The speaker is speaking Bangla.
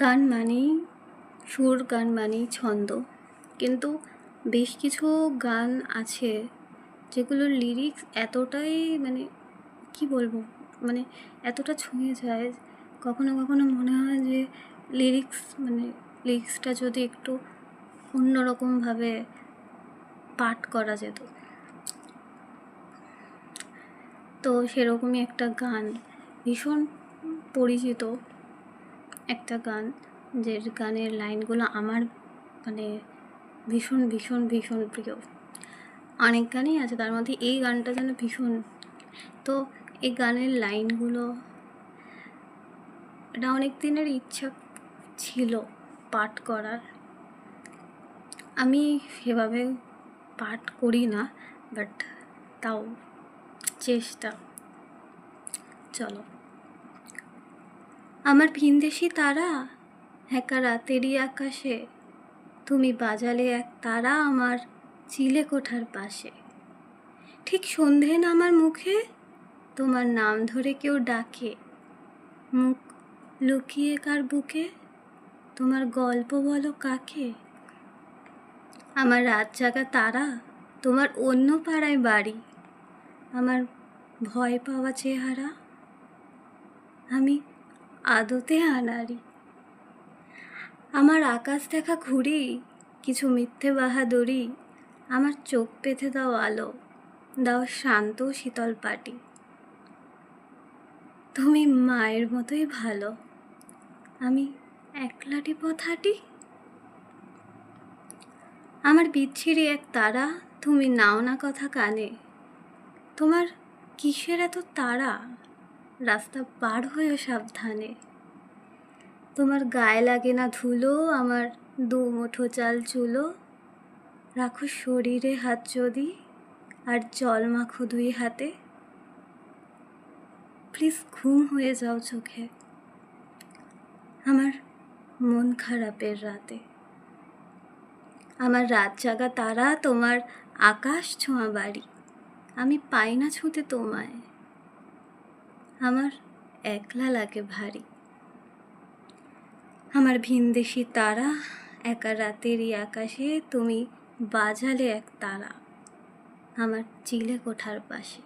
গান মানেই সুর, গান মানেই ছন্দ, কিন্তু বেশ কিছু গান আছে যেগুলোর লিরিক্স এতটাই কি বলবো, মানে এতটা ছুঁয়ে যায়, কখনো কখনো মনে হয় যে লিরিক্সটা যদি একটু অন্যরকমভাবে পাঠ করা যেত। তো সেরকমই একটা গান, ভীষণ পরিচিত একটা গান, যে গানের লাইনগুলো আমার ভীষণ ভীষণ ভীষণ প্রিয়। অনেক গানই আছে, তার মধ্যে এই গানটা যেন ভীষণ। তো এই গানের লাইনগুলো, এটা অনেক দিনের ইচ্ছা ছিল পাঠ করার। আমি সেভাবে পাঠ করি না, বাট তাও চেষ্টা। চলো। আমার ভিনদেশি তারা একা রাতেরই আকাশে, তুমি বাজালে এক তারা আমার চিলে কোঠার পাশে। ঠিক সন্ধে নামার মুখে তোমার নাম ধরে কেউ ডাকে, মুখ লুকিয়ে কার বুকে তোমার গল্প বলো কাকে। আমার রাত জাগা তারা তোমার অন্য পাড়ায় বাড়ি, আমার ভয় পাওয়া চেহারা আমি আদতে আনারি। আমার আকাশ দেখা ঘুড়ি কিছু মিথ্যে বাহাদুরি, আমার চোখ পেতে দাও আলো, দাও শান্ত শীতল পাটি। তুমি মায়ের মতোই ভালো, আমি একলাটি পথ হাঁটি। আমার বিচ্ছিরি এক তারা তুমি নাও না কথা কানে, তোমার কিসের এত তাড়া, রাস্তা পার হয়েও সাবধানে। তোমার গায়ে লাগে না ধুলো, আমার দু মুঠো চাল চুলো, রাখো শরীরে হাত যদি আর জল মাখো দুই হাতে। প্লিজ ঘুম হয়ে যাও চোখে আমার মন খারাপের রাতে। আমার রাত জাগা তারা তোমার আকাশ ছোঁয়া বাড়ি, আমি পাই না ছুঁতে তোমায়, আমার একলা লাগে ভারী। আমার ভিনদেশি তারা একা রাতেরই আকাশে, তুমি বাজালে এক তারা আমার চিলে কোঠার পাশে।